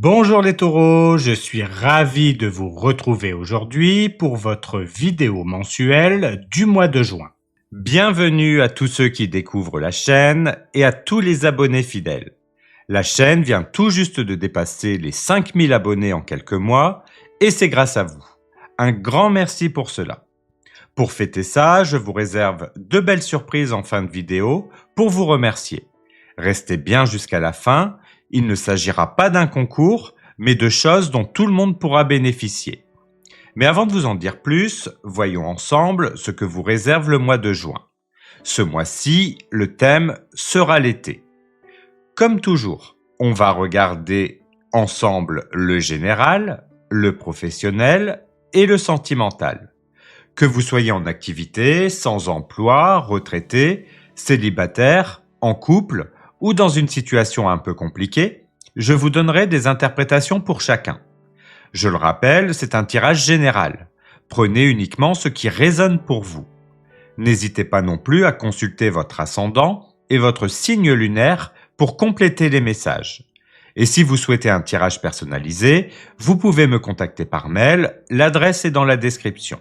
Bonjour les taureaux, je suis ravi de vous retrouver aujourd'hui pour votre vidéo mensuelle du mois de juin. Bienvenue à tous ceux qui découvrent la chaîne et à tous les abonnés fidèles. La chaîne vient tout juste de dépasser les 5000 abonnés en quelques mois et c'est grâce à vous. Un grand merci pour cela. Pour fêter ça, je vous réserve de belles surprises en fin de vidéo pour vous remercier. Restez bien jusqu'à la fin. Il ne s'agira pas d'un concours, mais de choses dont tout le monde pourra bénéficier. Mais avant de vous en dire plus, voyons ensemble ce que vous réserve le mois de juin. Ce mois-ci, le thème sera l'été. Comme toujours, on va regarder ensemble le général, le professionnel et le sentimental. Que vous soyez en activité, sans emploi, retraité, célibataire, en couple, ou dans une situation un peu compliquée, je vous donnerai des interprétations pour chacun. Je le rappelle, c'est un tirage général. Prenez uniquement ce qui résonne pour vous. N'hésitez pas non plus à consulter votre ascendant et votre signe lunaire pour compléter les messages. Et si vous souhaitez un tirage personnalisé, vous pouvez me contacter par mail, l'adresse est dans la description.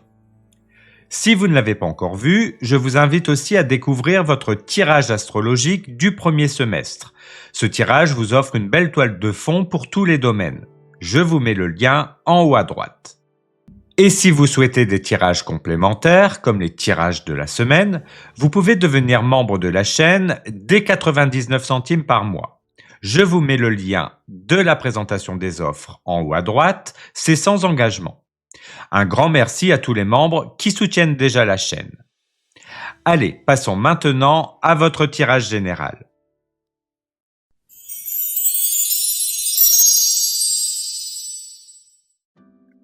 Si vous ne l'avez pas encore vu, je vous invite aussi à découvrir votre tirage astrologique du premier semestre. Ce tirage vous offre une belle toile de fond pour tous les domaines. Je vous mets le lien en haut à droite. Et si vous souhaitez des tirages complémentaires, comme les tirages de la semaine, vous pouvez devenir membre de la chaîne dès 99 centimes par mois. Je vous mets le lien de la présentation des offres en haut à droite, c'est sans engagement. Un grand merci à tous les membres qui soutiennent déjà la chaîne. Allez, passons maintenant à votre tirage général.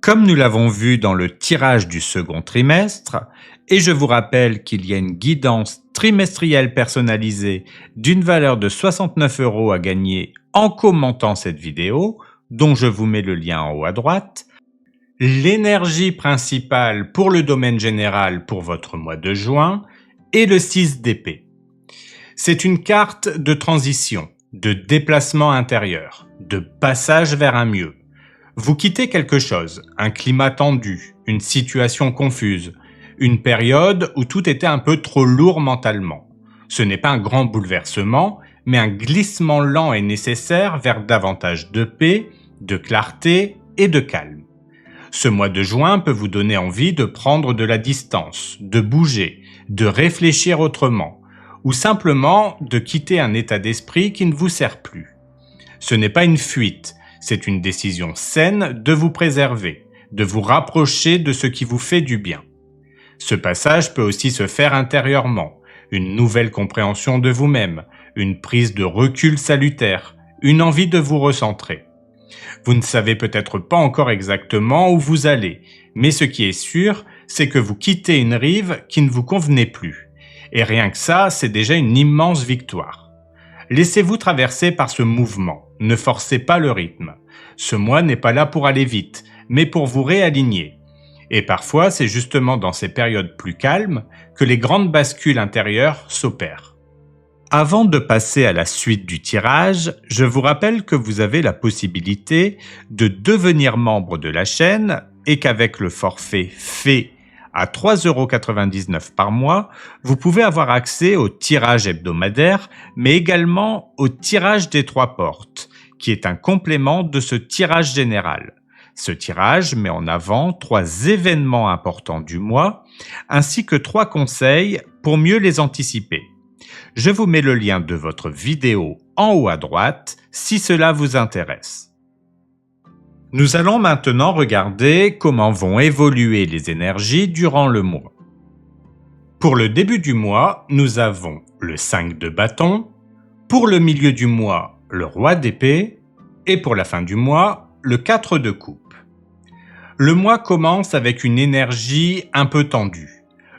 Comme nous l'avons vu dans le tirage du second trimestre, et je vous rappelle qu'il y a une guidance trimestrielle personnalisée d'une valeur de 69 € à gagner en commentant cette vidéo, dont je vous mets le lien en haut à droite, l'énergie principale pour le domaine général pour votre mois de juin est le 6 d'épée. C'est une carte de transition, de déplacement intérieur, de passage vers un mieux. Vous quittez quelque chose, un climat tendu, une situation confuse, une période où tout était un peu trop lourd mentalement. Ce n'est pas un grand bouleversement, mais un glissement lent et nécessaire vers davantage de paix, de clarté et de calme. Ce mois de juin peut vous donner envie de prendre de la distance, de bouger, de réfléchir autrement, ou simplement de quitter un état d'esprit qui ne vous sert plus. Ce n'est pas une fuite, c'est une décision saine de vous préserver, de vous rapprocher de ce qui vous fait du bien. Ce passage peut aussi se faire intérieurement, une nouvelle compréhension de vous-même, une prise de recul salutaire, une envie de vous recentrer. Vous ne savez peut-être pas encore exactement où vous allez, mais ce qui est sûr, c'est que vous quittez une rive qui ne vous convenait plus. Et rien que ça, c'est déjà une immense victoire. Laissez-vous traverser par ce mouvement, ne forcez pas le rythme. Ce mois n'est pas là pour aller vite, mais pour vous réaligner. Et parfois, c'est justement dans ces périodes plus calmes que les grandes bascules intérieures s'opèrent. Avant de passer à la suite du tirage, je vous rappelle que vous avez la possibilité de devenir membre de la chaîne et qu'avec le forfait fait à 3,99 € par mois, vous pouvez avoir accès au tirage hebdomadaire, mais également au tirage des 3 portes, qui est un complément de ce tirage général. Ce tirage met en avant 3 événements importants du mois, ainsi que 3 conseils pour mieux les anticiper. Je vous mets le lien de votre vidéo en haut à droite si cela vous intéresse. Nous allons maintenant regarder comment vont évoluer les énergies durant le mois. Pour le début du mois, nous avons le 5 de bâton, pour le milieu du mois, le roi d'épée, et pour la fin du mois, le 4 de coupe. Le mois commence avec une énergie un peu tendue.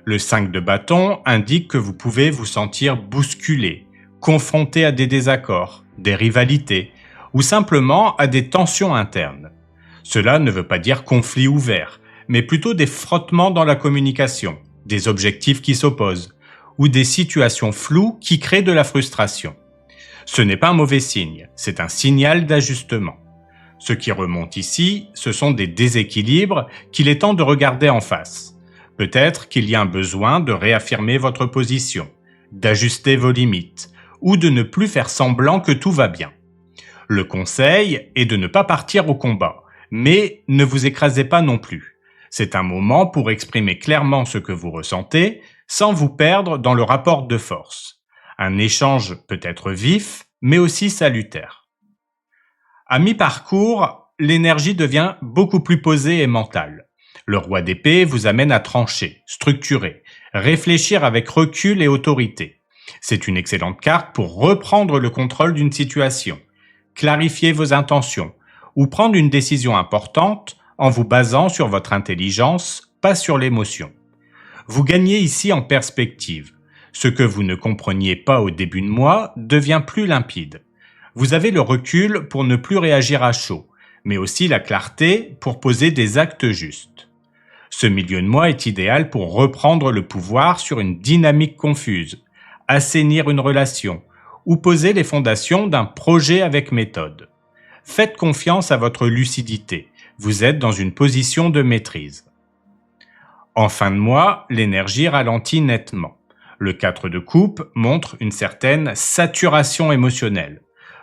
Le 5 de bâton indique que vous pouvez vous sentir bousculé, confronté à des désaccords, des rivalités, ou simplement à des tensions internes. Cela ne veut pas dire conflit ouvert, mais plutôt des frottements dans la communication, des objectifs qui s'opposent, ou des situations floues qui créent de la frustration. Ce n'est pas un mauvais signe, c'est un signal d'ajustement. Ce qui remonte ici, ce sont des déséquilibres qu'il est temps de regarder en face. Peut-être qu'il y a un besoin de réaffirmer votre position, d'ajuster vos limites, ou de ne plus faire semblant que tout va bien. Le conseil est de ne pas partir au combat, mais ne vous écrasez pas non plus. C'est un moment pour exprimer clairement ce que vous ressentez, sans vous perdre dans le rapport de force. Un échange peut être vif, mais aussi salutaire. À mi-parcours, l'énergie devient beaucoup plus posée et mentale. Le roi d'épée vous amène à trancher, structurer, réfléchir avec recul et autorité. C'est une excellente carte pour reprendre le contrôle d'une situation, clarifier vos intentions ou prendre une décision importante en vous basant sur votre intelligence, pas sur l'émotion. Vous gagnez ici en perspective. Ce que vous ne compreniez pas au début de mois devient plus limpide. Vous avez le recul pour ne plus réagir à chaud, mais aussi la clarté pour poser des actes justes. Ce milieu de mois est idéal pour reprendre le pouvoir sur une dynamique confuse, assainir une relation ou poser les fondations d'un projet avec méthode. Faites confiance à votre lucidité. Vous êtes dans une position de maîtrise. En fin de mois, l'énergie ralentit nettement. Le 4 de coupe montre une certaine saturation émotionnelle.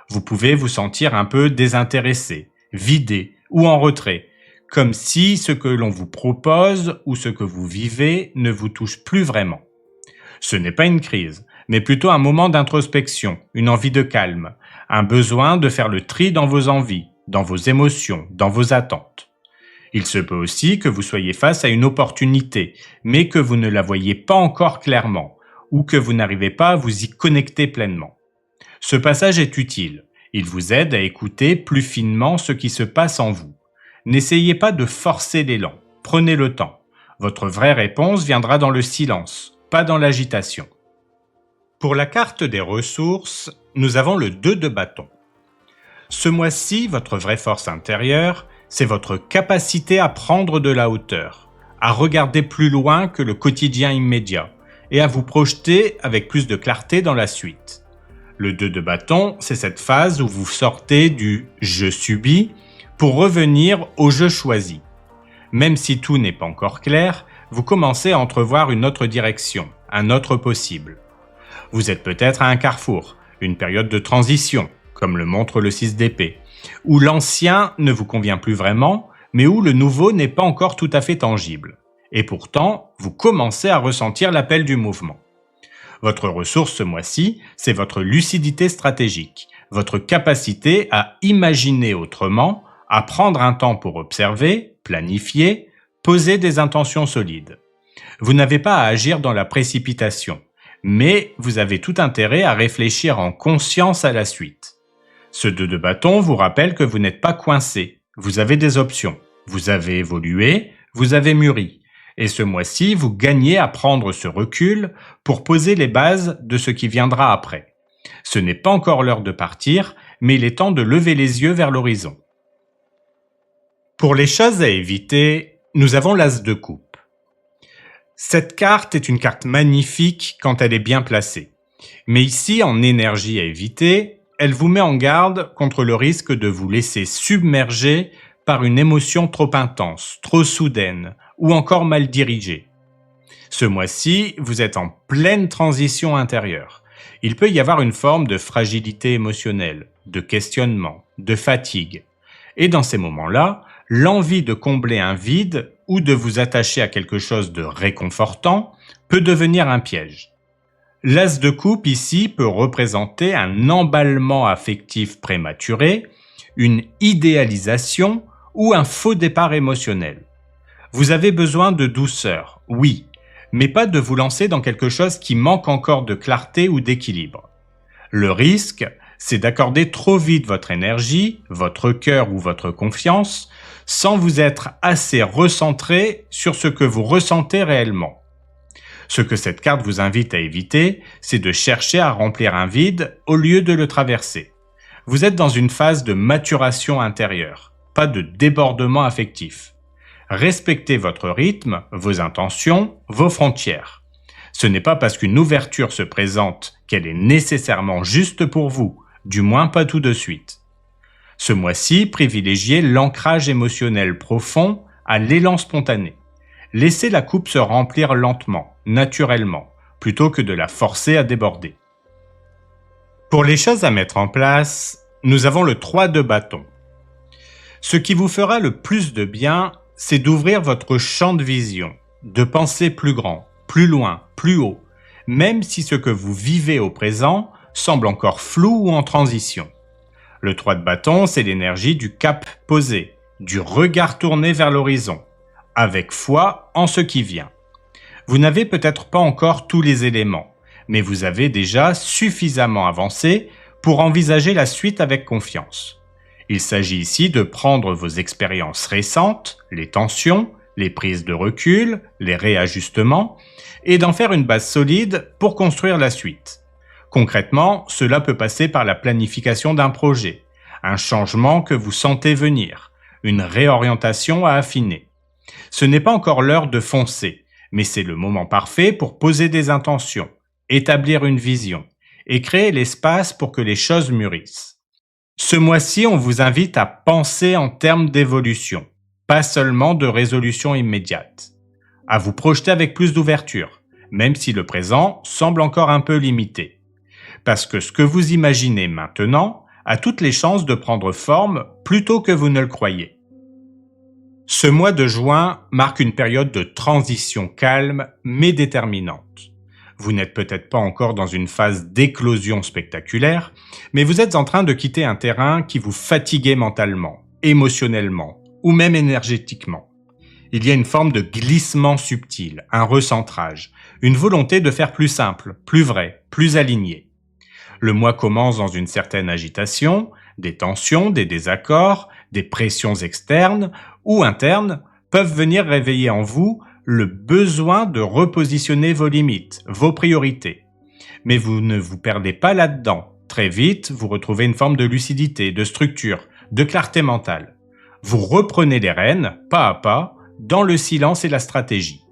Vous pouvez vous sentir un peu désintéressé, vidé ou en retrait, comme si ce que l'on vous propose ou ce que vous vivez ne vous touche plus vraiment. Ce n'est pas une crise, mais plutôt un moment d'introspection, une envie de calme, un besoin de faire le tri dans vos envies, dans vos émotions, dans vos attentes. Il se peut aussi que vous soyez face à une opportunité, mais que vous ne la voyez pas encore clairement, ou que vous n'arrivez pas à vous y connecter pleinement. Ce passage est utile. Il vous aide à écouter plus finement ce qui se passe en vous. N'essayez pas de forcer l'élan. Prenez le temps. Votre vraie réponse viendra dans le silence, pas dans l'agitation. Pour la carte des ressources, nous avons le 2 de bâton. Ce mois-ci, votre vraie force intérieure, c'est votre capacité à prendre de la hauteur, à regarder plus loin que le quotidien immédiat et à vous projeter avec plus de clarté dans la suite. Le 2 de bâton, c'est cette phase où vous sortez du « je subis » pour revenir au « je choisis ». Même si tout n'est pas encore clair, vous commencez à entrevoir une autre direction, un autre possible. Vous êtes peut-être à un carrefour, une période de transition, comme le montre le 6 d'épée, où l'ancien ne vous convient plus vraiment, mais où le nouveau n'est pas encore tout à fait tangible. Et pourtant, vous commencez à ressentir l'appel du mouvement. Votre ressource ce mois-ci, c'est votre lucidité stratégique, votre capacité à imaginer autrement, à prendre un temps pour observer, planifier, poser des intentions solides. Vous n'avez pas à agir dans la précipitation, mais vous avez tout intérêt à réfléchir en conscience à la suite. Ce 2 de bâton vous rappelle que vous n'êtes pas coincé, vous avez des options, vous avez évolué, vous avez mûri. Et ce mois-ci, vous gagnez à prendre ce recul pour poser les bases de ce qui viendra après. Ce n'est pas encore l'heure de partir, mais il est temps de lever les yeux vers l'horizon. Pour les choses à éviter, nous avons l'As de coupe. Cette carte est une carte magnifique quand elle est bien placée. Mais ici, en énergie à éviter, elle vous met en garde contre le risque de vous laisser submerger par une émotion trop intense, trop soudaine, ou encore mal dirigée. Ce mois-ci, vous êtes en pleine transition intérieure. Il peut y avoir une forme de fragilité émotionnelle, de questionnement, de fatigue. Et dans ces moments-là, l'envie de combler un vide ou de vous attacher à quelque chose de réconfortant peut devenir un piège. L'As de coupe ici peut représenter un emballement affectif prématuré, une idéalisation ou un faux départ émotionnel. Vous avez besoin de douceur, oui, mais pas de vous lancer dans quelque chose qui manque encore de clarté ou d'équilibre. Le risque, c'est d'accorder trop vite votre énergie, votre cœur ou votre confiance, sans vous être assez recentré sur ce que vous ressentez réellement. Ce que cette carte vous invite à éviter, c'est de chercher à remplir un vide au lieu de le traverser. Vous êtes dans une phase de maturation intérieure, pas de débordement affectif. Respectez votre rythme, vos intentions, vos frontières. Ce n'est pas parce qu'une ouverture se présente qu'elle est nécessairement juste pour vous, du moins pas tout de suite. Ce mois-ci, privilégiez l'ancrage émotionnel profond à l'élan spontané. Laissez la coupe se remplir lentement, naturellement, plutôt que de la forcer à déborder. Pour les choses à mettre en place, nous avons le 3 de bâton. Ce qui vous fera le plus de bien, c'est d'ouvrir votre champ de vision, de penser plus grand, plus loin, plus haut, même si ce que vous vivez au présent semble encore flou ou en transition. Le 3 de bâton, c'est l'énergie du cap posé, du regard tourné vers l'horizon, avec foi en ce qui vient. Vous n'avez peut-être pas encore tous les éléments, mais vous avez déjà suffisamment avancé pour envisager la suite avec confiance. Il s'agit ici de prendre vos expériences récentes, les tensions, les prises de recul, les réajustements, et d'en faire une base solide pour construire la suite. Concrètement, cela peut passer par la planification d'un projet, un changement que vous sentez venir, une réorientation à affiner. Ce n'est pas encore l'heure de foncer, mais c'est le moment parfait pour poser des intentions, établir une vision et créer l'espace pour que les choses mûrissent. Ce mois-ci, on vous invite à penser en termes d'évolution, pas seulement de résolution immédiate. À vous projeter avec plus d'ouverture, même si le présent semble encore un peu limité. Parce que ce que vous imaginez maintenant a toutes les chances de prendre forme plus tôt que vous ne le croyez. Ce mois de juin marque une période de transition calme mais déterminante. Vous n'êtes peut-être pas encore dans une phase d'éclosion spectaculaire, mais vous êtes en train de quitter un terrain qui vous fatiguait mentalement, émotionnellement ou même énergétiquement. Il y a une forme de glissement subtil, un recentrage, une volonté de faire plus simple, plus vrai, plus aligné. Le mois commence dans une certaine agitation, des tensions, des désaccords, des pressions externes ou internes peuvent venir réveiller en vous le besoin de repositionner vos limites, vos priorités. Mais vous ne vous perdez pas là-dedans. Très vite, vous retrouvez une forme de lucidité, de structure, de clarté mentale. Vous reprenez les rênes, pas à pas, dans le silence et la stratégie.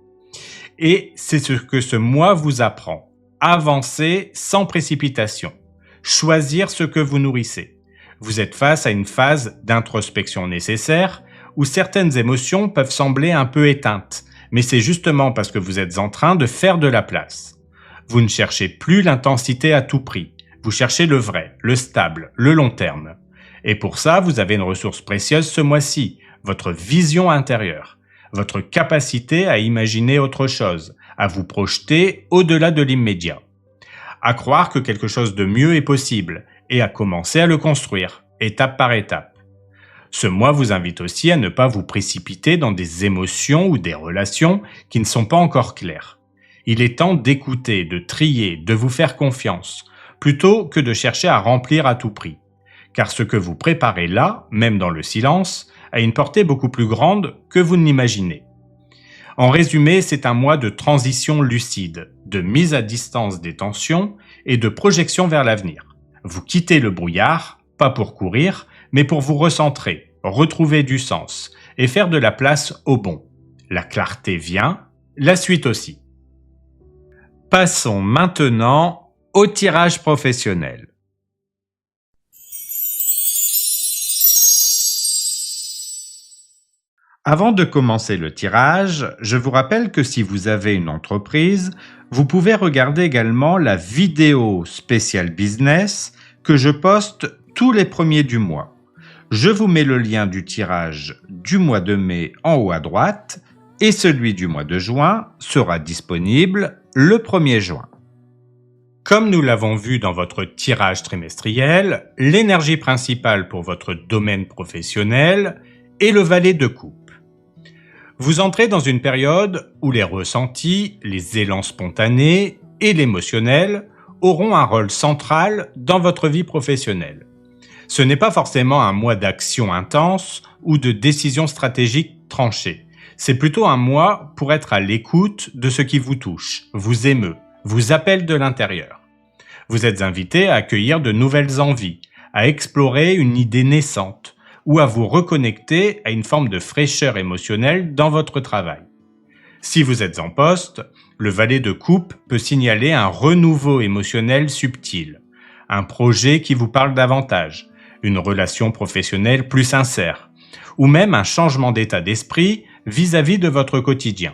Et c'est ce que ce mois vous apprend. Avancer sans précipitation. Choisir ce que vous nourrissez. Vous êtes face à une phase d'introspection nécessaire où certaines émotions peuvent sembler un peu éteintes, mais c'est justement parce que vous êtes en train de faire de la place. Vous ne cherchez plus l'intensité à tout prix. Vous cherchez le vrai, le stable, le long terme. Et pour ça, vous avez une ressource précieuse ce mois-ci, votre vision intérieure, votre capacité à imaginer autre chose, à vous projeter au-delà de l'immédiat, à croire que quelque chose de mieux est possible et à commencer à le construire, étape par étape. Ce mois vous invite aussi à ne pas vous précipiter dans des émotions ou des relations qui ne sont pas encore claires. Il est temps d'écouter, de trier, de vous faire confiance, plutôt que de chercher à remplir à tout prix. Car ce que vous préparez là, même dans le silence, a une portée beaucoup plus grande que vous ne l'imaginez. En résumé, c'est un mois de transition lucide, de mise à distance des tensions et de projection vers l'avenir. Vous quittez le brouillard, pas pour courir, mais pour vous recentrer, retrouver du sens et faire de la place au bon. La clarté vient, la suite aussi. Passons maintenant au tirage professionnel. Avant de commencer le tirage, je vous rappelle que si vous avez une entreprise, vous pouvez regarder également la vidéo spéciale business que je poste tous les premiers du mois. Je vous mets le lien du tirage du mois de mai en haut à droite et celui du mois de juin sera disponible le 1er juin. Comme nous l'avons vu dans votre tirage trimestriel, l'énergie principale pour votre domaine professionnel est le valet de coupe. Vous entrez dans une période où les ressentis, les élans spontanés et l'émotionnel auront un rôle central dans votre vie professionnelle. Ce n'est pas forcément un mois d'action intense ou de décisions stratégiques tranchées. C'est plutôt un mois pour être à l'écoute de ce qui vous touche, vous émeut, vous appelle de l'intérieur. Vous êtes invité à accueillir de nouvelles envies, à explorer une idée naissante ou à vous reconnecter à une forme de fraîcheur émotionnelle dans votre travail. Si vous êtes en poste, le valet de coupe peut signaler un renouveau émotionnel subtil, un projet qui vous parle davantage, une relation professionnelle plus sincère, ou même un changement d'état d'esprit vis-à-vis de votre quotidien.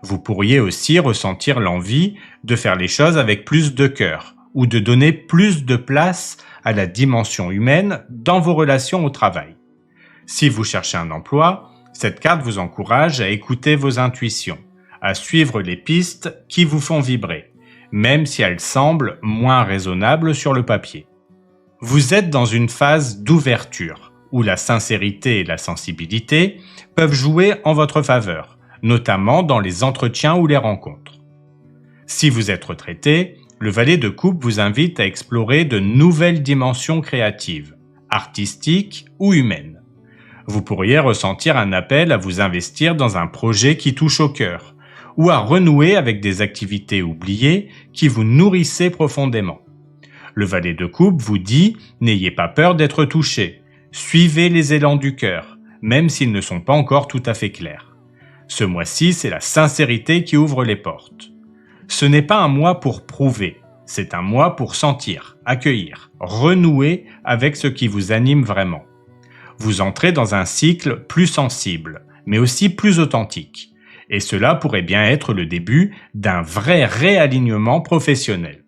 Vous pourriez aussi ressentir l'envie de faire les choses avec plus de cœur ou de donner plus de place à la dimension humaine dans vos relations au travail. Si vous cherchez un emploi, cette carte vous encourage à écouter vos intuitions, à suivre les pistes qui vous font vibrer, même si elles semblent moins raisonnables sur le papier. Vous êtes dans une phase d'ouverture, où la sincérité et la sensibilité peuvent jouer en votre faveur, notamment dans les entretiens ou les rencontres. Si vous êtes retraité, le valet de coupe vous invite à explorer de nouvelles dimensions créatives, artistiques ou humaines. Vous pourriez ressentir un appel à vous investir dans un projet qui touche au cœur, ou à renouer avec des activités oubliées qui vous nourrissaient profondément. Le valet de coupe vous dit « N'ayez pas peur d'être touché, suivez les élans du cœur, même s'ils ne sont pas encore tout à fait clairs. » Ce mois-ci, c'est la sincérité qui ouvre les portes. Ce n'est pas un mois pour prouver, c'est un mois pour sentir, accueillir, renouer avec ce qui vous anime vraiment. Vous entrez dans un cycle plus sensible, mais aussi plus authentique. Et cela pourrait bien être le début d'un vrai réalignement professionnel.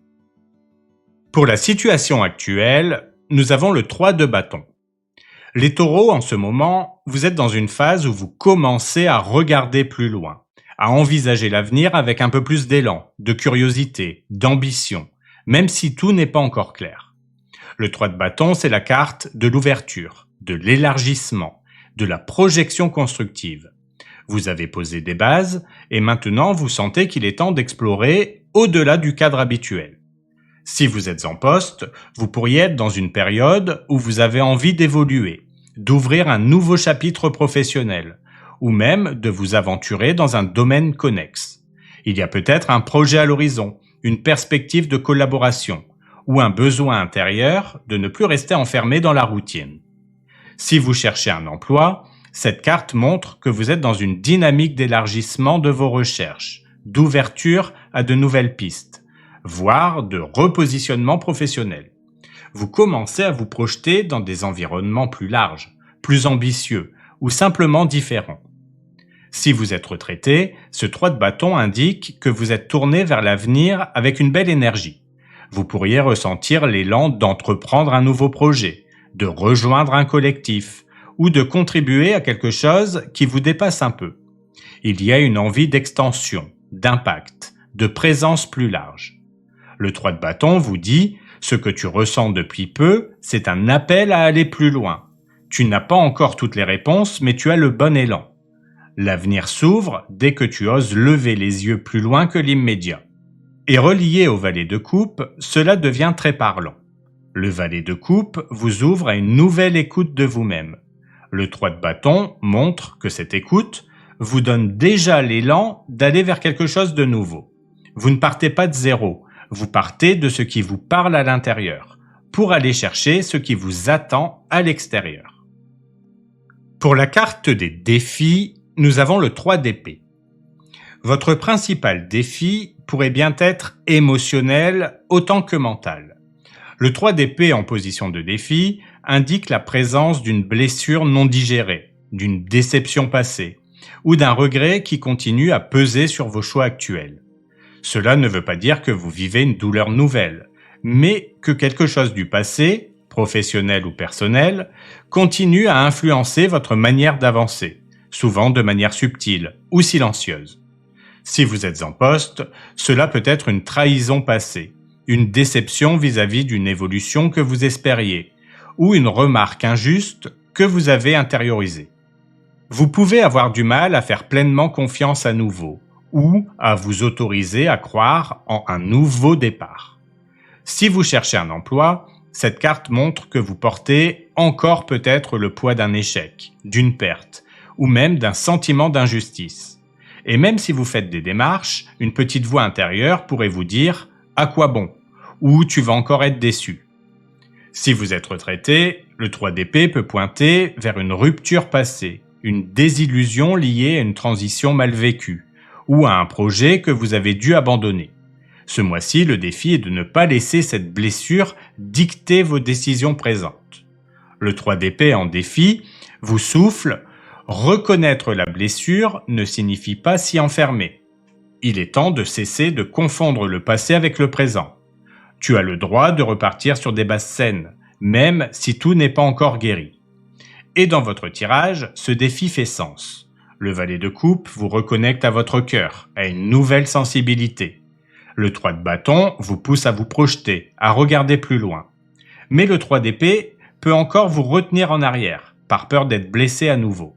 Pour la situation actuelle, nous avons le 3 de bâton. Les taureaux, en ce moment, vous êtes dans une phase où vous commencez à regarder plus loin, à envisager l'avenir avec un peu plus d'élan, de curiosité, d'ambition, même si tout n'est pas encore clair. Le 3 de bâton, c'est la carte de l'ouverture, de l'élargissement, de la projection constructive. Vous avez posé des bases et maintenant vous sentez qu'il est temps d'explorer au-delà du cadre habituel. Si vous êtes en poste, vous pourriez être dans une période où vous avez envie d'évoluer, d'ouvrir un nouveau chapitre professionnel, ou même de vous aventurer dans un domaine connexe. Il y a peut-être un projet à l'horizon, une perspective de collaboration, ou un besoin intérieur de ne plus rester enfermé dans la routine. Si vous cherchez un emploi, cette carte montre que vous êtes dans une dynamique d'élargissement de vos recherches, d'ouverture à de nouvelles pistes, voire de repositionnement professionnel. Vous commencez à vous projeter dans des environnements plus larges, plus ambitieux ou simplement différents. Si vous êtes retraité, ce 3 de bâton indique que vous êtes tourné vers l'avenir avec une belle énergie. Vous pourriez ressentir l'élan d'entreprendre un nouveau projet, de rejoindre un collectif ou de contribuer à quelque chose qui vous dépasse un peu. Il y a une envie d'extension, d'impact, de présence plus large. Le 3 de bâton vous dit « Ce que tu ressens depuis peu, c'est un appel à aller plus loin. Tu n'as pas encore toutes les réponses, mais tu as le bon élan. L'avenir s'ouvre dès que tu oses lever les yeux plus loin que l'immédiat. » Et relié au valet de coupe, cela devient très parlant. Le valet de coupe vous ouvre à une nouvelle écoute de vous-même. Le 3 de bâton montre que cette écoute vous donne déjà l'élan d'aller vers quelque chose de nouveau. Vous ne partez pas de zéro, vous partez de ce qui vous parle à l'intérieur, pour aller chercher ce qui vous attend à l'extérieur. Pour la carte des défis, nous avons le 3 d'épée. Votre principal défi pourrait bien être émotionnel autant que mental. Le 3 d'épée en position de défi indique la présence d'une blessure non digérée, d'une déception passée, ou d'un regret qui continue à peser sur vos choix actuels. Cela ne veut pas dire que vous vivez une douleur nouvelle, mais que quelque chose du passé, professionnel ou personnel, continue à influencer votre manière d'avancer, souvent de manière subtile ou silencieuse. Si vous êtes en poste, cela peut être une trahison passée, une déception vis-à-vis d'une évolution que vous espériez, ou une remarque injuste que vous avez intériorisée. Vous pouvez avoir du mal à faire pleinement confiance à nouveau, ou à vous autoriser à croire en un nouveau départ. Si vous cherchez un emploi, cette carte montre que vous portez encore peut-être le poids d'un échec, d'une perte, ou même d'un sentiment d'injustice. Et même si vous faites des démarches, une petite voix intérieure pourrait vous dire « à quoi bon ?» ou « tu vas encore être déçu ». Si vous êtes retraité, le 3 d'épée peut pointer vers une rupture passée, une désillusion liée à une transition mal vécue, ou à un projet que vous avez dû abandonner. Ce mois-ci, le défi est de ne pas laisser cette blessure dicter vos décisions présentes. Le 3 d'épée en défi vous souffle « Reconnaître la blessure ne signifie pas s'y enfermer. Il est temps de cesser de confondre le passé avec le présent. Tu as le droit de repartir sur des bases saines, même si tout n'est pas encore guéri. » Et dans votre tirage, ce défi fait sens. Le valet de coupe vous reconnecte à votre cœur, à une nouvelle sensibilité. Le 3 de bâton vous pousse à vous projeter, à regarder plus loin. Mais le 3 d'épée peut encore vous retenir en arrière, par peur d'être blessé à nouveau.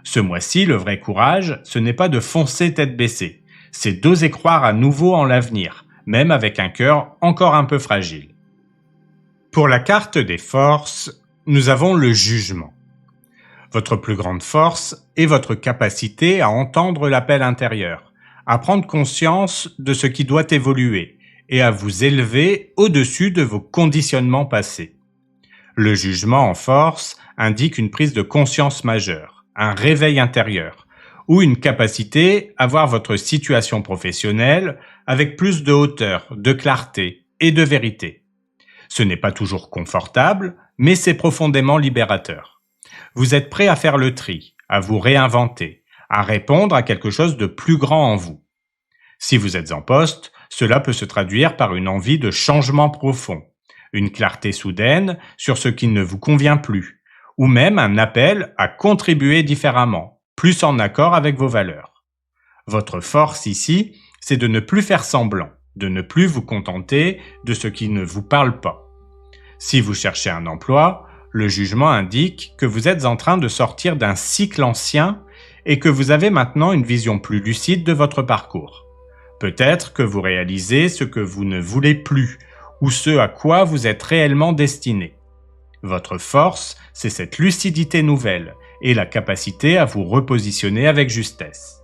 Ce mois-ci, le vrai courage, ce n'est pas de foncer tête baissée, c'est d'oser croire à nouveau en l'avenir, même avec un cœur encore un peu fragile. Pour la carte des forces, nous avons le jugement. Votre plus grande force est votre capacité à entendre l'appel intérieur, à prendre conscience de ce qui doit évoluer et à vous élever au-dessus de vos conditionnements passés. Le jugement en force indique une prise de conscience majeure, un réveil intérieur, ou une capacité à voir votre situation professionnelle avec plus de hauteur, de clarté et de vérité. Ce n'est pas toujours confortable, mais c'est profondément libérateur. Vous êtes prêt à faire le tri, à vous réinventer, à répondre à quelque chose de plus grand en vous. Si vous êtes en poste, cela peut se traduire par une envie de changement profond, une clarté soudaine sur ce qui ne vous convient plus, ou même un appel à contribuer différemment, plus en accord avec vos valeurs. Votre force ici, c'est de ne plus faire semblant, de ne plus vous contenter de ce qui ne vous parle pas. Si vous cherchez un emploi, le jugement indique que vous êtes en train de sortir d'un cycle ancien et que vous avez maintenant une vision plus lucide de votre parcours. Peut-être que vous réalisez ce que vous ne voulez plus ou ce à quoi vous êtes réellement destiné. Votre force, c'est cette lucidité nouvelle et la capacité à vous repositionner avec justesse.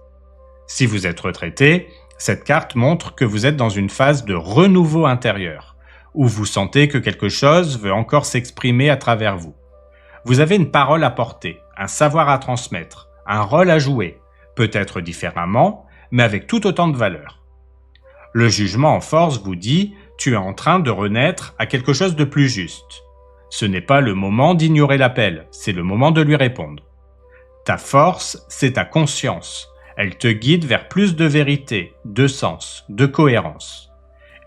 Si vous êtes retraité, cette carte montre que vous êtes dans une phase de renouveau intérieur, où vous sentez que quelque chose veut encore s'exprimer à travers vous. Vous avez une parole à porter, un savoir à transmettre, un rôle à jouer, peut-être différemment, mais avec tout autant de valeur. Le jugement en force vous dit « tu es en train de renaître à quelque chose de plus juste ». Ce n'est pas le moment d'ignorer l'appel, c'est le moment de lui répondre. Ta force, c'est ta conscience. Elle te guide vers plus de vérité, de sens, de cohérence.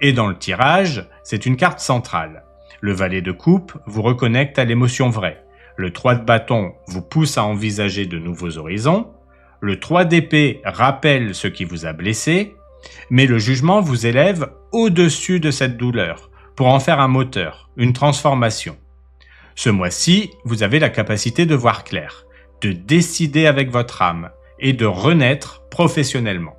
Et dans le tirage, c'est une carte centrale. Le valet de coupe vous reconnecte à l'émotion vraie. Le 3 de bâton vous pousse à envisager de nouveaux horizons. Le 3 d'épée rappelle ce qui vous a blessé. Mais le jugement vous élève au-dessus de cette douleur pour en faire un moteur, une transformation. Ce mois-ci, vous avez la capacité de voir clair, de décider avec votre âme et de renaître professionnellement.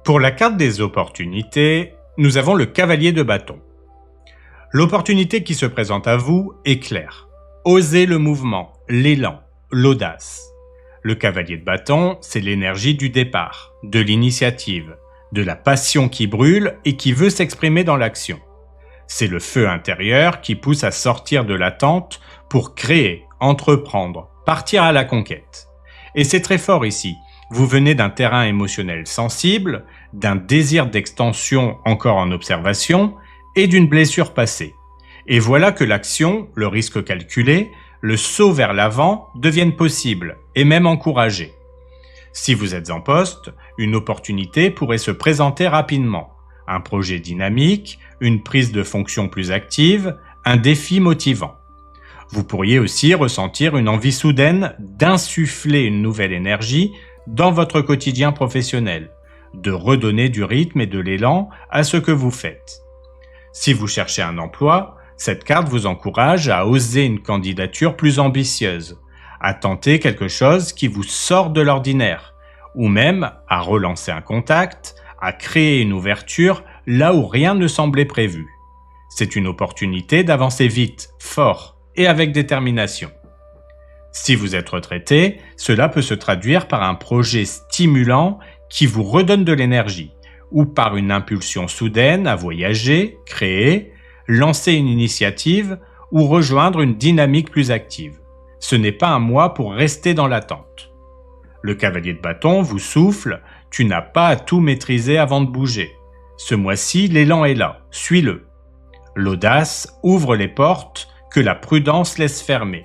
Pour la carte des opportunités, nous avons le cavalier de bâton. L'opportunité qui se présente à vous est claire. Osez le mouvement, l'élan, l'audace. Le cavalier de bâton, c'est l'énergie du départ, de l'initiative, de la passion qui brûle et qui veut s'exprimer dans l'action. C'est le feu intérieur qui pousse à sortir de l'attente pour créer, entreprendre, partir à la conquête. Et c'est très fort ici. Vous venez d'un terrain émotionnel sensible, d'un désir d'extension encore en observation et d'une blessure passée. Et voilà que l'action, le risque calculé, le saut vers l'avant deviennent possibles et même encouragés. Si vous êtes en poste, une opportunité pourrait se présenter rapidement. Un projet dynamique, une prise de fonction plus active, un défi motivant. Vous pourriez aussi ressentir une envie soudaine d'insuffler une nouvelle énergie dans votre quotidien professionnel, de redonner du rythme et de l'élan à ce que vous faites. Si vous cherchez un emploi, cette carte vous encourage à oser une candidature plus ambitieuse, à tenter quelque chose qui vous sort de l'ordinaire, ou même à relancer un contact, à créer une ouverture là où rien ne semblait prévu. C'est une opportunité d'avancer vite, fort et avec détermination. Si vous êtes retraité, cela peut se traduire par un projet stimulant qui vous redonne de l'énergie, ou par une impulsion soudaine à voyager, créer, lancer une initiative ou rejoindre une dynamique plus active. Ce n'est pas un mois pour rester dans l'attente. Le cavalier de bâton vous souffle « tu n'as pas à tout maîtriser avant de bouger ». Ce mois-ci, l'élan est là, suis-le. L'audace ouvre les portes que la prudence laisse fermer.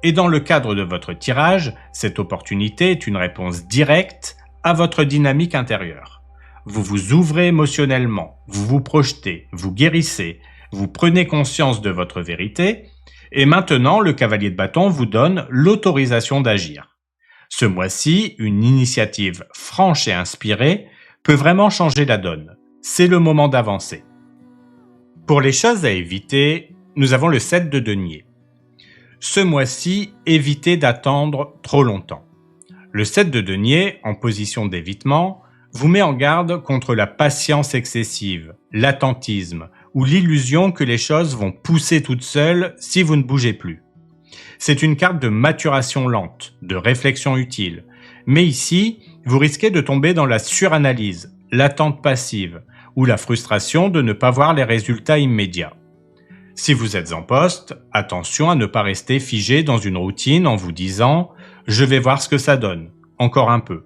Et dans le cadre de votre tirage, cette opportunité est une réponse directe à votre dynamique intérieure. Vous vous ouvrez émotionnellement, vous vous projetez, vous guérissez, vous prenez conscience de votre vérité, et maintenant le cavalier de bâton vous donne l'autorisation d'agir. Ce mois-ci, une initiative franche et inspirée peut vraiment changer la donne. C'est le moment d'avancer. Pour les choses à éviter, nous avons le 7 de denier. Ce mois-ci, évitez d'attendre trop longtemps. Le 7 de denier, en position d'évitement, vous met en garde contre la patience excessive, l'attentisme ou l'illusion que les choses vont pousser toutes seules si vous ne bougez plus. C'est une carte de maturation lente, de réflexion utile. Mais ici, vous risquez de tomber dans la suranalyse, l'attente passive ou la frustration de ne pas voir les résultats immédiats. Si vous êtes en poste, attention à ne pas rester figé dans une routine en vous disant « je vais voir ce que ça donne, encore un peu ».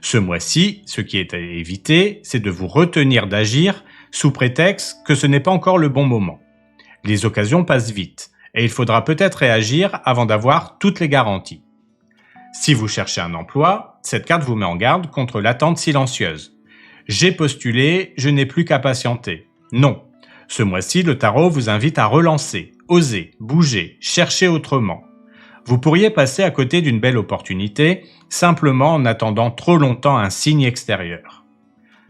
Ce mois-ci, ce qui est à éviter, c'est de vous retenir d'agir sous prétexte que ce n'est pas encore le bon moment. Les occasions passent vite et il faudra peut-être réagir avant d'avoir toutes les garanties. Si vous cherchez un emploi, cette carte vous met en garde contre l'attente silencieuse. J'ai postulé, je n'ai plus qu'à patienter. Non. Ce mois-ci, le tarot vous invite à relancer, oser, bouger, chercher autrement. Vous pourriez passer à côté d'une belle opportunité simplement en attendant trop longtemps un signe extérieur.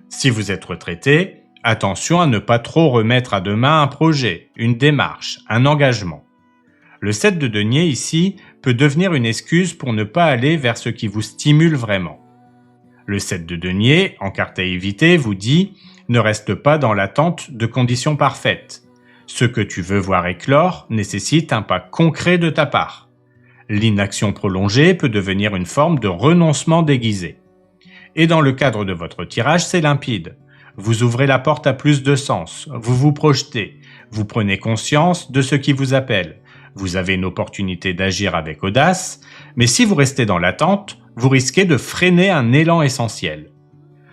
Si vous êtes retraité, attention à ne pas trop remettre à demain un projet, une démarche, un engagement. Le 7 de denier ici peut devenir une excuse pour ne pas aller vers ce qui vous stimule vraiment. Le 7 de denier, en carte à éviter, vous dit « Ne reste pas dans l'attente de conditions parfaites. Ce que tu veux voir éclore nécessite un pas concret de ta part. L'inaction prolongée peut devenir une forme de renoncement déguisé. » Et dans le cadre de votre tirage, c'est limpide. Vous ouvrez la porte à plus de sens, vous vous projetez, vous prenez conscience de ce qui vous appelle. Vous avez une opportunité d'agir avec audace, mais si vous restez dans l'attente, vous risquez de freiner un élan essentiel.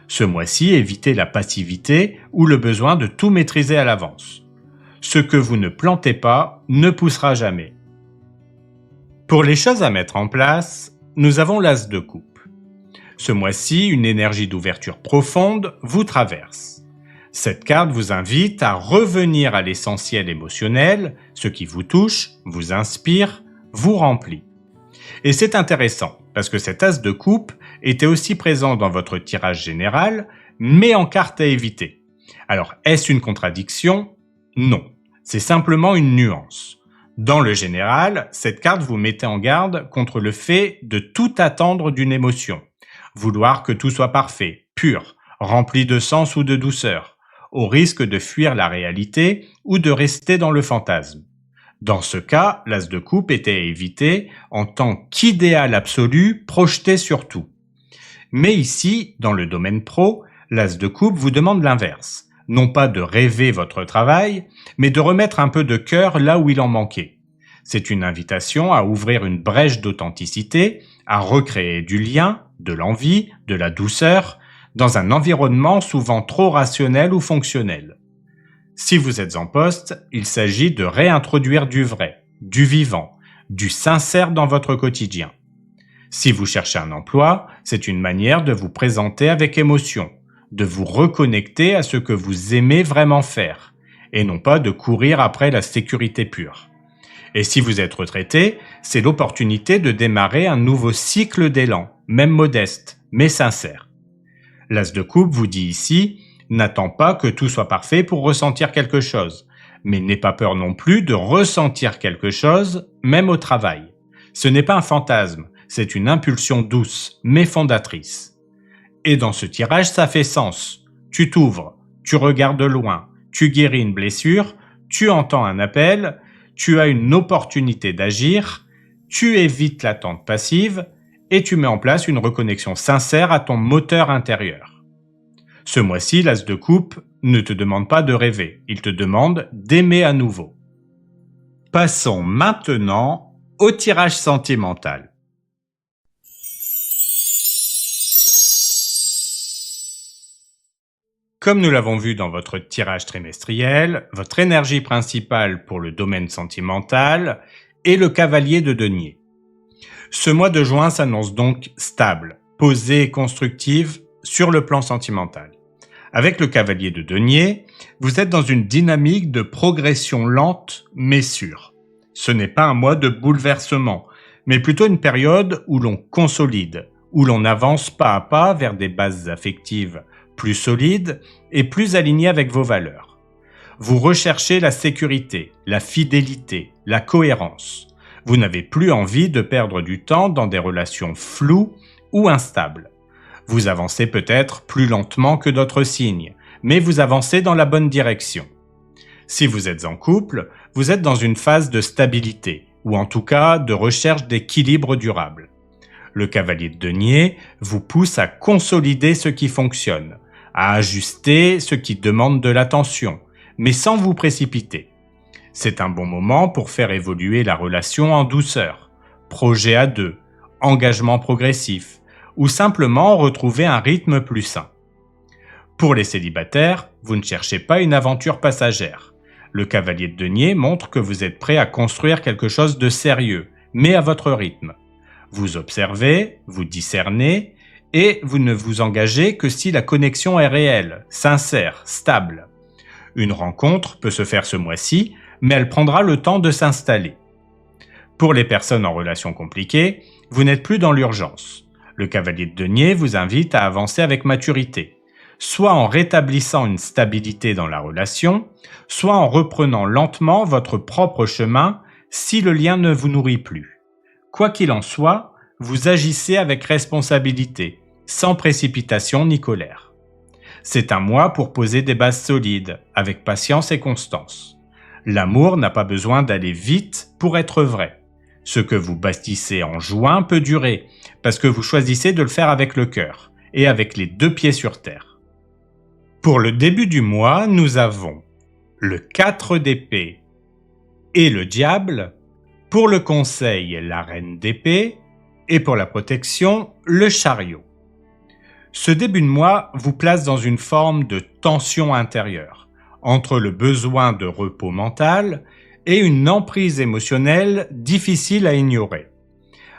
Ce mois-ci, évitez la passivité ou le besoin de tout maîtriser à l'avance. Ce que vous ne plantez pas ne poussera jamais. Pour les choses à mettre en place, nous avons l'As de coupe. Ce mois-ci, une énergie d'ouverture profonde vous traverse. Cette carte vous invite à revenir à l'essentiel émotionnel, ce qui vous touche, vous inspire, vous remplit. Et c'est intéressant, parce que cet As de coupe était aussi présent dans votre tirage général, mais en carte à éviter. Alors, est-ce une contradiction? Non, c'est simplement une nuance. Dans le général, cette carte vous mettait en garde contre le fait de tout attendre d'une émotion. Vouloir que tout soit parfait, pur, rempli de sens ou de douceur, au risque de fuir la réalité ou de rester dans le fantasme. Dans ce cas, l'As de coupe était à éviter en tant qu'idéal absolu projeté sur tout. Mais ici, dans le domaine pro, l'As de coupe vous demande l'inverse. Non pas de rêver votre travail, mais de remettre un peu de cœur là où il en manquait. C'est une invitation à ouvrir une brèche d'authenticité, à recréer du lien, de l'envie, de la douceur, dans un environnement souvent trop rationnel ou fonctionnel. Si vous êtes en poste, il s'agit de réintroduire du vrai, du vivant, du sincère dans votre quotidien. Si vous cherchez un emploi, c'est une manière de vous présenter avec émotion, de vous reconnecter à ce que vous aimez vraiment faire, et non pas de courir après la sécurité pure. Et si vous êtes retraité, c'est l'opportunité de démarrer un nouveau cycle d'élan, même modeste, mais sincère. L'As de coupe vous dit ici, n'attends pas que tout soit parfait pour ressentir quelque chose, mais n'aie pas peur non plus de ressentir quelque chose, même au travail. Ce n'est pas un fantasme, c'est une impulsion douce, mais fondatrice. Et dans ce tirage, ça fait sens. Tu t'ouvres, tu regardes loin, tu guéris une blessure, tu entends un appel, tu as une opportunité d'agir, tu évites l'attente passive et tu mets en place une reconnexion sincère à ton moteur intérieur. Ce mois-ci, l'As de coupe ne te demande pas de rêver, il te demande d'aimer à nouveau. Passons maintenant au tirage sentimental. Comme nous l'avons vu dans votre tirage trimestriel, votre énergie principale pour le domaine sentimental est le cavalier de denier. Ce mois de juin s'annonce donc stable, posé et constructive sur le plan sentimental. Avec le cavalier de denier, vous êtes dans une dynamique de progression lente mais sûre. Ce n'est pas un mois de bouleversement, mais plutôt une période où l'on consolide, où l'on avance pas à pas vers des bases affectives plus solides et plus alignées avec vos valeurs. Vous recherchez la sécurité, la fidélité, la cohérence. Vous n'avez plus envie de perdre du temps dans des relations floues ou instables. Vous avancez peut-être plus lentement que d'autres signes, mais vous avancez dans la bonne direction. Si vous êtes en couple, vous êtes dans une phase de stabilité, ou en tout cas de recherche d'équilibre durable. Le cavalier de denier vous pousse à consolider ce qui fonctionne, à ajuster ce qui demande de l'attention, mais sans vous précipiter. C'est un bon moment pour faire évoluer la relation en douceur, projet à deux, engagement progressif, ou simplement retrouver un rythme plus sain. Pour les célibataires, vous ne cherchez pas une aventure passagère. Le cavalier de denier montre que vous êtes prêt à construire quelque chose de sérieux, mais à votre rythme. Vous observez, vous discernez, et vous ne vous engagez que si la connexion est réelle, sincère, stable. Une rencontre peut se faire ce mois-ci, mais elle prendra le temps de s'installer. Pour les personnes en relation compliquée, vous n'êtes plus dans l'urgence. Le cavalier de denier vous invite à avancer avec maturité, soit en rétablissant une stabilité dans la relation, soit en reprenant lentement votre propre chemin si le lien ne vous nourrit plus. Quoi qu'il en soit, vous agissez avec responsabilité, sans précipitation ni colère. C'est un mois pour poser des bases solides, avec patience et constance. L'amour n'a pas besoin d'aller vite pour être vrai. Ce que vous bâtissez en juin peut durer, parce que vous choisissez de le faire avec le cœur, et avec les deux pieds sur terre. Pour le début du mois, nous avons le 4 d'épée et le diable, pour le conseil, la reine d'épée, et pour la protection, le chariot. Ce début de mois vous place dans une forme de tension intérieure, entre le besoin de repos mental et une emprise émotionnelle difficile à ignorer.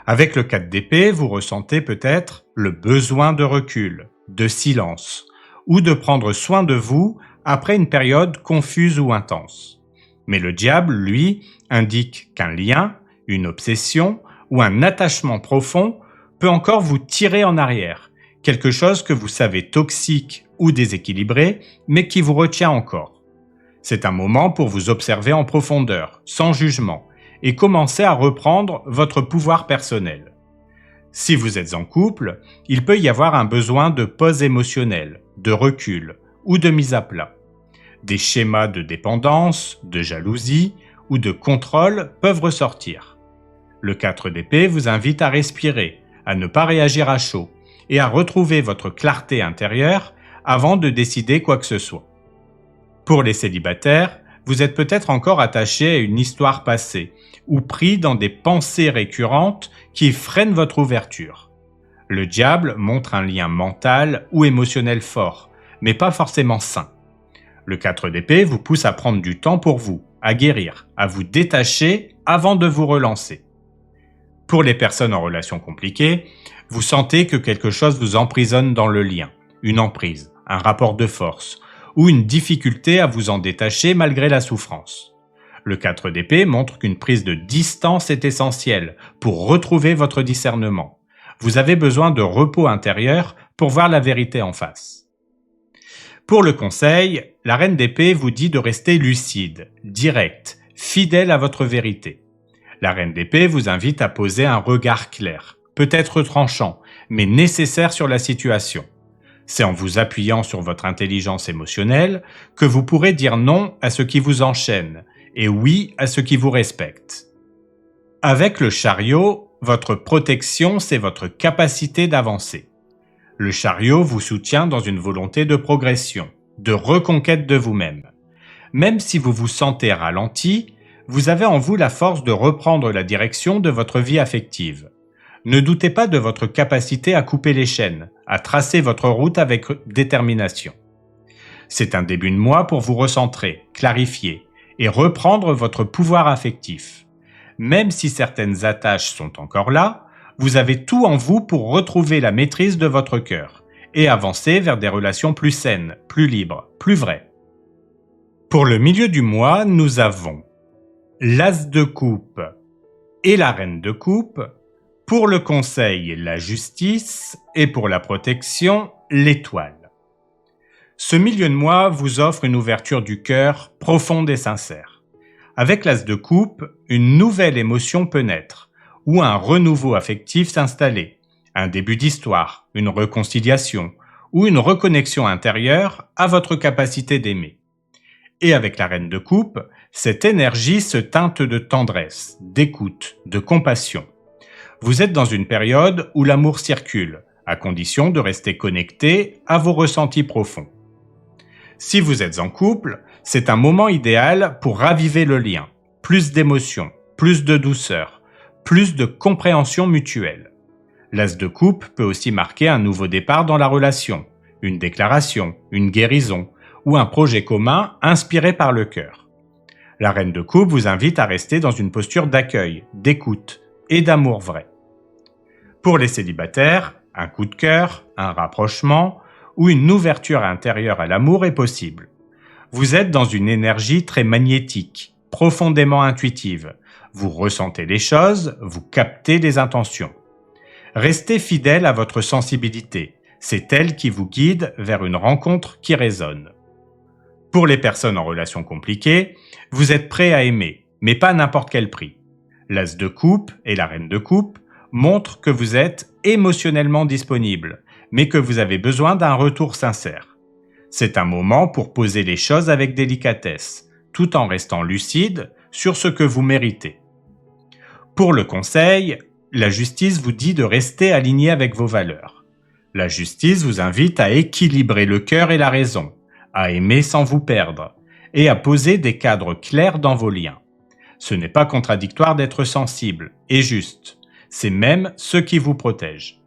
Avec le 4 d'épée, vous ressentez peut-être le besoin de recul, de silence, ou de prendre soin de vous après une période confuse ou intense. Mais le diable, lui, indique qu'un lien, une obsession ou un attachement profond peut encore vous tirer en arrière, quelque chose que vous savez toxique ou déséquilibré, mais qui vous retient encore. C'est un moment pour vous observer en profondeur, sans jugement, et commencer à reprendre votre pouvoir personnel. Si vous êtes en couple, il peut y avoir un besoin de pause émotionnelle, de recul ou de mise à plat. Des schémas de dépendance, de jalousie ou de contrôle peuvent ressortir. Le 4 d'épée vous invite à respirer, à ne pas réagir à chaud et à retrouver votre clarté intérieure avant de décider quoi que ce soit. Pour les célibataires, vous êtes peut-être encore attaché à une histoire passée ou pris dans des pensées récurrentes qui freinent votre ouverture. Le diable montre un lien mental ou émotionnel fort, mais pas forcément sain. Le 4 d'épée vous pousse à prendre du temps pour vous, à guérir, à vous détacher avant de vous relancer. Pour les personnes en relation compliquée, vous sentez que quelque chose vous emprisonne dans le lien, une emprise, un rapport de force, ou une difficulté à vous en détacher malgré la souffrance. Le 4 d'épée montre qu'une prise de distance est essentielle pour retrouver votre discernement. Vous avez besoin de repos intérieur pour voir la vérité en face. Pour le conseil, la reine d'épée vous dit de rester lucide, direct, fidèle à votre vérité. La reine d'épée vous invite à poser un regard clair, peut-être tranchant, mais nécessaire sur la situation. C'est en vous appuyant sur votre intelligence émotionnelle que vous pourrez dire non à ce qui vous enchaîne et oui à ce qui vous respecte. Avec le chariot, votre protection, c'est votre capacité d'avancer. Le chariot vous soutient dans une volonté de progression, de reconquête de vous-même. Même si vous vous sentez ralenti, vous avez en vous la force de reprendre la direction de votre vie affective. Ne doutez pas de votre capacité à couper les chaînes, à tracer votre route avec détermination. C'est un début de mois pour vous recentrer, clarifier et reprendre votre pouvoir affectif. Même si certaines attaches sont encore là, vous avez tout en vous pour retrouver la maîtrise de votre cœur et avancer vers des relations plus saines, plus libres, plus vraies. Pour le milieu du mois, nous avons l'As de coupe et la Reine de coupe. Pour le conseil, la justice et pour la protection, l'étoile. Ce milieu de mois vous offre une ouverture du cœur profonde et sincère. Avec l'As de coupe, une nouvelle émotion peut naître ou un renouveau affectif s'installer, un début d'histoire, une réconciliation ou une reconnexion intérieure à votre capacité d'aimer. Et avec la Reine de coupe, cette énergie se teinte de tendresse, d'écoute, de compassion. Vous êtes dans une période où l'amour circule, à condition de rester connecté à vos ressentis profonds. Si vous êtes en couple, c'est un moment idéal pour raviver le lien, plus d'émotion, plus de douceur, plus de compréhension mutuelle. L'As de coupe peut aussi marquer un nouveau départ dans la relation, une déclaration, une guérison ou un projet commun inspiré par le cœur. La Reine de coupe vous invite à rester dans une posture d'accueil, d'écoute et d'amour vrai. Pour les célibataires, un coup de cœur, un rapprochement ou une ouverture intérieure à l'amour est possible. Vous êtes dans une énergie très magnétique, profondément intuitive. Vous ressentez les choses, vous captez les intentions. Restez fidèle à votre sensibilité, c'est elle qui vous guide vers une rencontre qui résonne. Pour les personnes en relation compliquée, vous êtes prêt à aimer, mais pas à n'importe quel prix. L'As de coupe et la Reine de coupe montrent que vous êtes émotionnellement disponible, mais que vous avez besoin d'un retour sincère. C'est un moment pour poser les choses avec délicatesse, tout en restant lucide sur ce que vous méritez. Pour le conseil, la justice vous dit de rester aligné avec vos valeurs. La justice vous invite à équilibrer le cœur et la raison, à aimer sans vous perdre, et à poser des cadres clairs dans vos liens. Ce n'est pas contradictoire d'être sensible et juste, c'est même ce qui vous protège.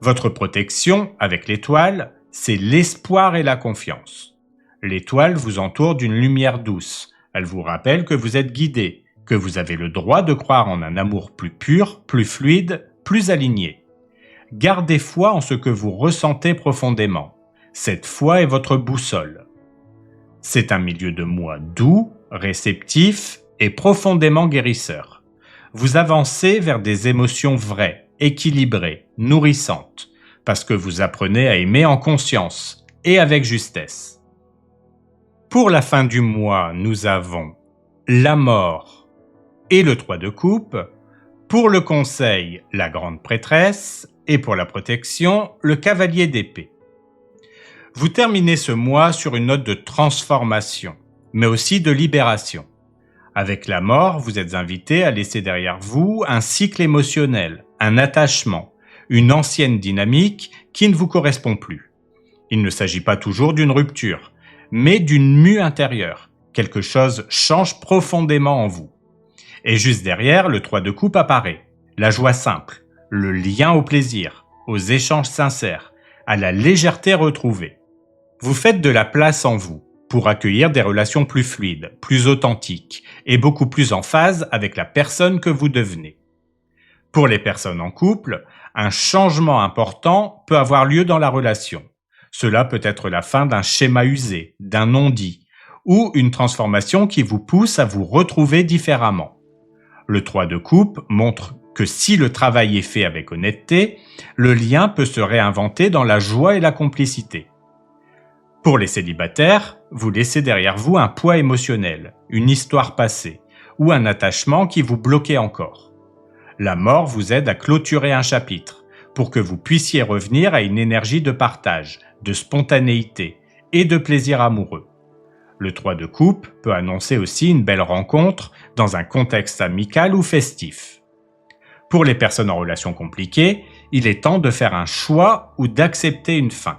Votre protection, avec l'étoile, c'est l'espoir et la confiance. L'étoile vous entoure d'une lumière douce. Elle vous rappelle que vous êtes guidé, que vous avez le droit de croire en un amour plus pur, plus fluide, plus aligné. Gardez foi en ce que vous ressentez profondément. Cette foi est votre boussole. C'est un milieu de mois doux, réceptif et profondément guérisseur. Vous avancez vers des émotions vraies, équilibrées, nourrissantes, parce que vous apprenez à aimer en conscience et avec justesse. Pour la fin du mois, nous avons la mort et le 3 de coupe. Pour le conseil, la grande prêtresse et pour la protection, le cavalier d'épée. Vous terminez ce mois sur une note de transformation, mais aussi de libération. Avec la mort, vous êtes invité à laisser derrière vous un cycle émotionnel, un attachement, une ancienne dynamique qui ne vous correspond plus. Il ne s'agit pas toujours d'une rupture, mais d'une mue intérieure. Quelque chose change profondément en vous. Et juste derrière, le 3 de coupe apparaît. La joie simple, le lien au plaisir, aux échanges sincères, à la légèreté retrouvée. Vous faites de la place en vous pour accueillir des relations plus fluides, plus authentiques et beaucoup plus en phase avec la personne que vous devenez. Pour les personnes en couple, un changement important peut avoir lieu dans la relation. Cela peut être la fin d'un schéma usé, d'un non-dit, ou une transformation qui vous pousse à vous retrouver différemment. Le 3 de coupe montre que si le travail est fait avec honnêteté, le lien peut se réinventer dans la joie et la complicité. Pour les célibataires, vous laissez derrière vous un poids émotionnel, une histoire passée, ou un attachement qui vous bloquait encore. La mort vous aide à clôturer un chapitre, pour que vous puissiez revenir à une énergie de partage, de spontanéité et de plaisir amoureux. Le 3 de coupe peut annoncer aussi une belle rencontre dans un contexte amical ou festif. Pour les personnes en relation compliquée, il est temps de faire un choix ou d'accepter une fin.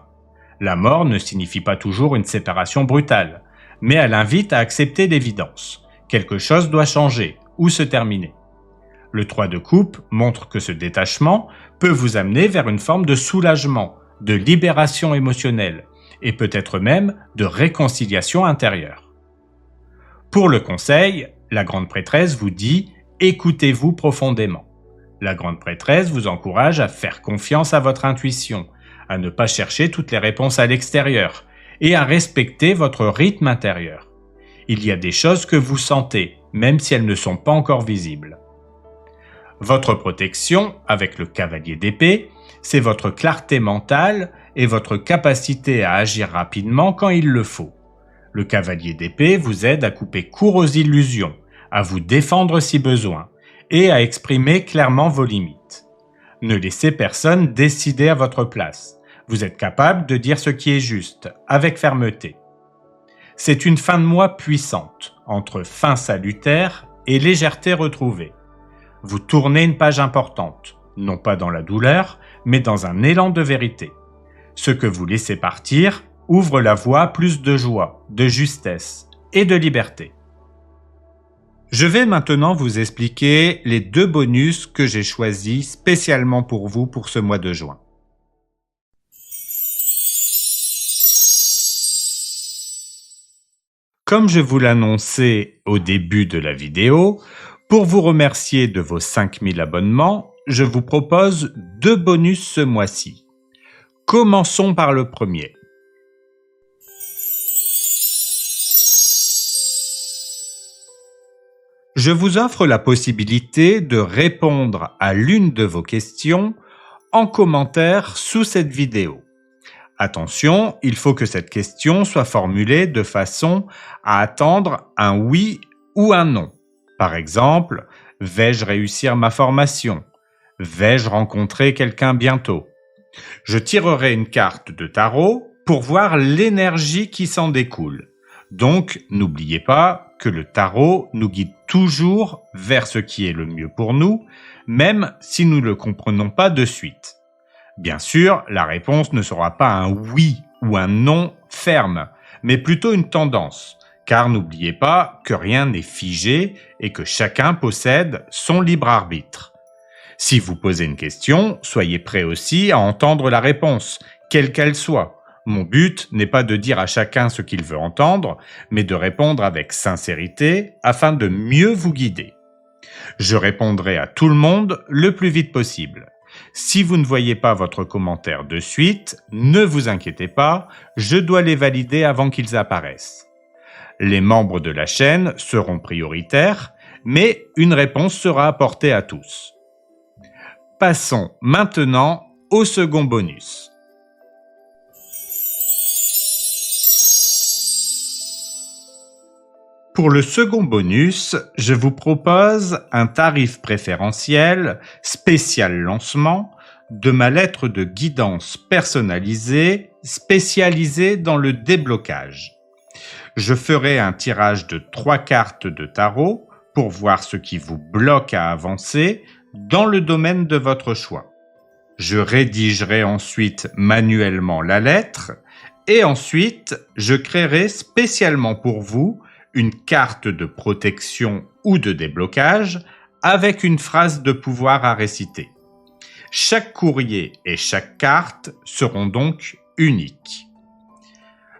La mort ne signifie pas toujours une séparation brutale, mais elle invite à accepter l'évidence. Quelque chose doit changer ou se terminer. Le 3 de coupe montre que ce détachement peut vous amener vers une forme de soulagement, de libération émotionnelle, et peut-être même de réconciliation intérieure. Pour le conseil, la grande prêtresse vous dit « écoutez-vous profondément ». La grande prêtresse vous encourage à faire confiance à votre intuition, à ne pas chercher toutes les réponses à l'extérieur et à respecter votre rythme intérieur. Il y a des choses que vous sentez, même si elles ne sont pas encore visibles. Votre protection, avec le cavalier d'épée, c'est votre clarté mentale et votre capacité à agir rapidement quand il le faut. Le cavalier d'épée vous aide à couper court aux illusions, à vous défendre si besoin, et à exprimer clairement vos limites. Ne laissez personne décider à votre place. Vous êtes capable de dire ce qui est juste, avec fermeté. C'est une fin de mois puissante, entre fin salutaire et légèreté retrouvée. Vous tournez une page importante, non pas dans la douleur, mais dans un élan de vérité. Ce que vous laissez partir ouvre la voie à plus de joie, de justesse et de liberté. Je vais maintenant vous expliquer les 2 bonus que j'ai choisis spécialement pour vous pour ce mois de juin. Comme je vous l'annonçais au début de la vidéo, pour vous remercier de vos 5000 abonnements, je vous propose 2 bonus ce mois-ci. Commençons par le premier. Je vous offre la possibilité de répondre à l'une de vos questions en commentaire sous cette vidéo. Attention, il faut que cette question soit formulée de façon à attendre un oui ou un non. Par exemple, vais-je réussir ma formation? Vais-je rencontrer quelqu'un bientôt? Je tirerai une carte de tarot pour voir l'énergie qui s'en découle. Donc, n'oubliez pas que le tarot nous guide toujours vers ce qui est le mieux pour nous, même si nous ne le comprenons pas de suite. Bien sûr, la réponse ne sera pas un oui ou un non ferme, mais plutôt une tendance, car n'oubliez pas que rien n'est figé et que chacun possède son libre arbitre. Si vous posez une question, soyez prêt aussi à entendre la réponse, quelle qu'elle soit. Mon but n'est pas de dire à chacun ce qu'il veut entendre, mais de répondre avec sincérité afin de mieux vous guider. Je répondrai à tout le monde le plus vite possible. Si vous ne voyez pas votre commentaire de suite, ne vous inquiétez pas, je dois les valider avant qu'ils apparaissent. Les membres de la chaîne seront prioritaires, mais une réponse sera apportée à tous. Passons maintenant au second bonus. Pour le second bonus, je vous propose un tarif préférentiel spécial lancement de ma lettre de guidance personnalisée spécialisée dans le déblocage. Je ferai un tirage de 3 cartes de tarot pour voir ce qui vous bloque à avancer dans le domaine de votre choix. Je rédigerai ensuite manuellement la lettre et ensuite je créerai spécialement pour vous une carte de protection ou de déblocage avec une phrase de pouvoir à réciter. Chaque courrier et chaque carte seront donc uniques.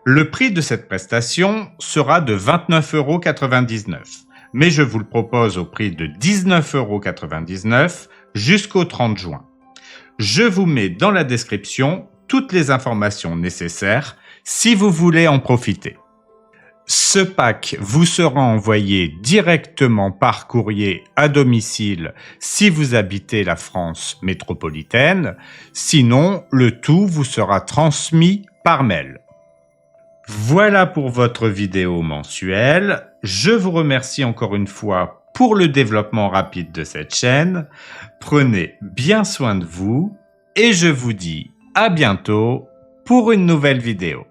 Le prix de cette prestation sera de 29,99 €, mais je vous le propose au prix de 19,99 € jusqu'au 30 juin. Je vous mets dans la description toutes les informations nécessaires si vous voulez en profiter. Ce pack vous sera envoyé directement par courrier à domicile si vous habitez la France métropolitaine. Sinon, le tout vous sera transmis par mail. Voilà pour votre vidéo mensuelle. Je vous remercie encore une fois pour le développement rapide de cette chaîne. Prenez bien soin de vous et je vous dis à bientôt pour une nouvelle vidéo.